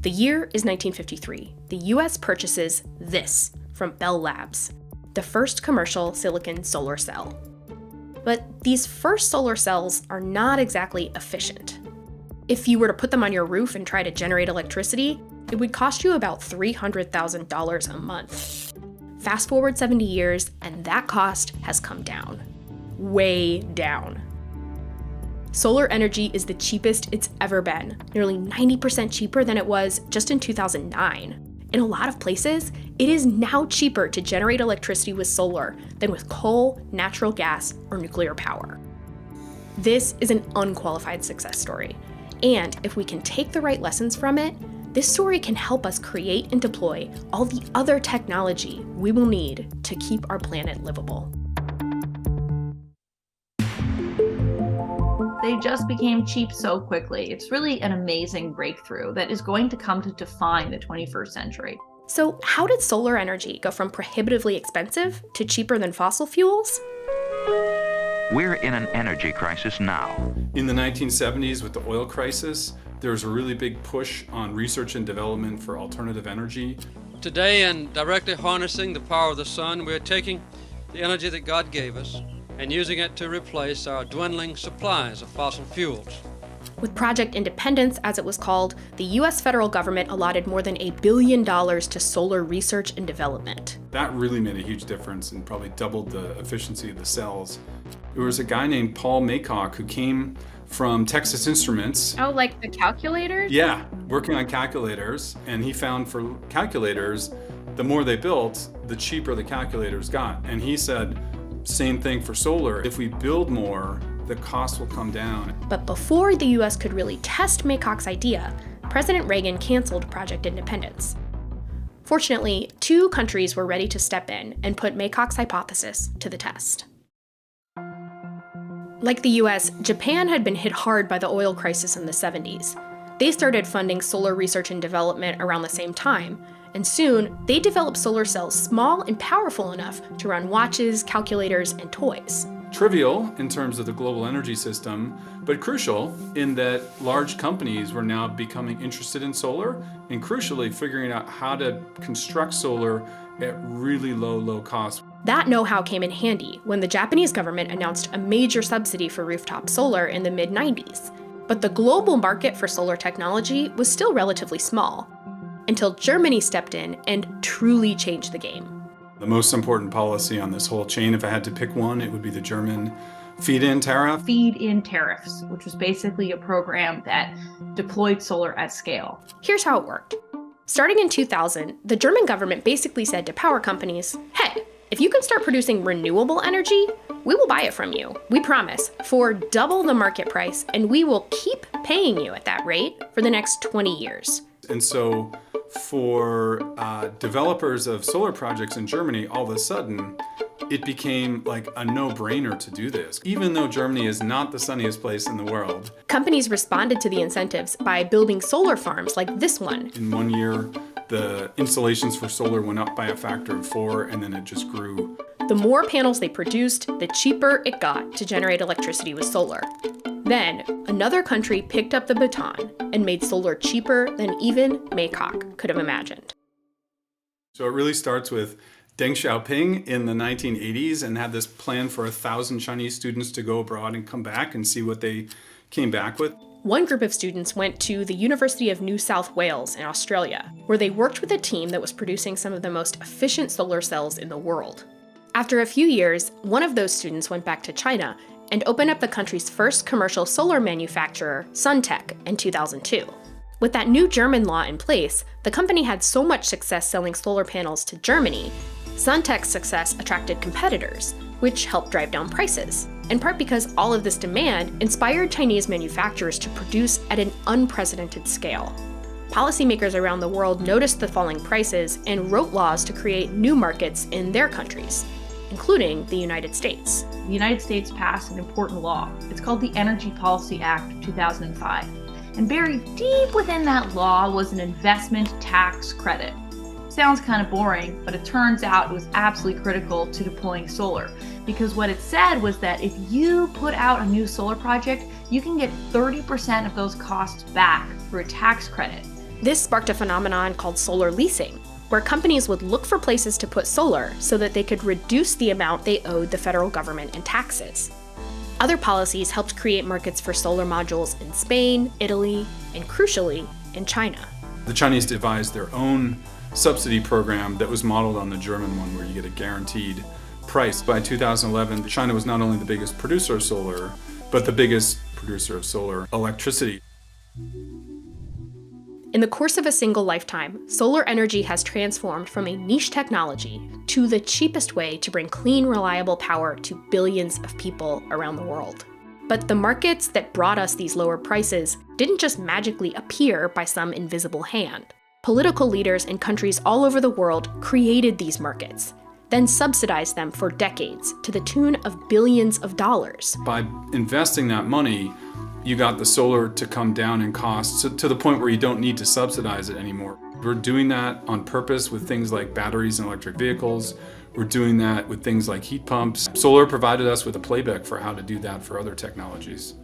The year is 1953. The US purchases this from Bell Labs, the first commercial silicon solar cell. But these first solar cells are not exactly efficient. If you were to put them on your roof and try to generate electricity, it would cost you about $300,000 a month. Fast forward 70 years, and that cost has come down. Way down. Solar energy is the cheapest it's ever been, nearly 90% cheaper than it was just in 2009. In a lot of places, it is now cheaper to generate electricity with solar than with coal, natural gas, or nuclear power. This is an unqualified success story, and if we can take the right lessons from it, this story can help us create and deploy all the other technology we will need to keep our planet livable. They just became cheap so quickly. It's really an amazing breakthrough that is going to come to define the 21st century. So how did solar energy go from prohibitively expensive to cheaper than fossil fuels? We're in an energy crisis now. In the 1970s, with the oil crisis, there was a really big push on research and development for alternative energy. Today, in directly harnessing the power of the sun, we're taking the energy that God gave us and using it to replace our dwindling supplies of fossil fuels. With Project Independence, as it was called, the US federal government allotted more than $1 billion to solar research and development. That really made a huge difference and probably doubled the efficiency of the cells. There was a guy named Paul Maycock who came from Texas Instruments. Oh, like the calculators? Yeah, working on calculators. And he found for calculators, the more they built, the cheaper the calculators got. And he said, same thing for solar. If we build more, the cost will come down. But before the US could really test Maycock's idea, President Reagan canceled Project Independence. Fortunately, 2 countries were ready to step in and put Maycock's hypothesis to the test. Like the US, Japan had been hit hard by the oil crisis in the 70s. They started funding solar research and development around the same time, and soon they developed solar cells small and powerful enough to run watches, calculators, and toys. Trivial in terms of the global energy system, but crucial in that large companies were now becoming interested in solar and crucially figuring out how to construct solar at really low cost. That know-how came in handy when the Japanese government announced a major subsidy for rooftop solar in the mid-90s. But the global market for solar technology was still relatively small, until Germany stepped in and truly changed the game. The most important policy on this whole chain, if I had to pick one, it would be the German feed-in tariff. Feed-in tariffs, which was basically a program that deployed solar at scale. Here's how it worked. Starting in 2000, the German government basically said to power companies, hey, if you can start producing renewable energy, we will buy it from you, we promise, for double the market price, and we will keep paying you at that rate for the next 20 years. And so for developers of solar projects in Germany, all of a sudden, it became like a no-brainer to do this. Even though Germany is not the sunniest place in the world. Companies responded to the incentives by building solar farms like this one. In 1 year, the installations for solar went up by a factor of 4, and then it just grew. The more panels they produced, the cheaper it got to generate electricity with solar. Then, another country picked up the baton and made solar cheaper than even Maycock could have imagined. So it really starts with Deng Xiaoping in the 1980s and had this plan for 1,000 Chinese students to go abroad and come back and see what they came back with. One group of students went to the University of New South Wales in Australia, where they worked with a team that was producing some of the most efficient solar cells in the world. After a few years, one of those students went back to China and opened up the country's first commercial solar manufacturer, Suntech, in 2002. With that new German law in place, the company had so much success selling solar panels to Germany, Suntech's success attracted competitors, which helped drive down prices, in part because all of this demand inspired Chinese manufacturers to produce at an unprecedented scale. Policymakers around the world noticed the falling prices and wrote laws to create new markets in their countries, including the United States. The United States passed an important law. It's called the Energy Policy Act of 2005. And buried deep within that law was an investment tax credit. Sounds kind of boring, but it turns out it was absolutely critical to deploying solar. Because what it said was that if you put out a new solar project, you can get 30% of those costs back through a tax credit. This sparked a phenomenon called solar leasing, where companies would look for places to put solar so that they could reduce the amount they owed the federal government in taxes. Other policies helped create markets for solar modules in Spain, Italy, and crucially, in China. The Chinese devised their own subsidy program that was modeled on the German one, where you get a guaranteed price. By 2011, China was not only the biggest producer of solar, but the biggest producer of solar electricity. In the course of a single lifetime, solar energy has transformed from a niche technology to the cheapest way to bring clean, reliable power to billions of people around the world. But the markets that brought us these lower prices didn't just magically appear by some invisible hand. Political leaders in countries all over the world created these markets, then subsidized them for decades to the tune of billions of dollars. By investing that money, you got the solar to come down in cost to the point where you don't need to subsidize it anymore. We're doing that on purpose with things like batteries and electric vehicles. We're doing that with things like heat pumps. Solar provided us with a playbook for how to do that for other technologies.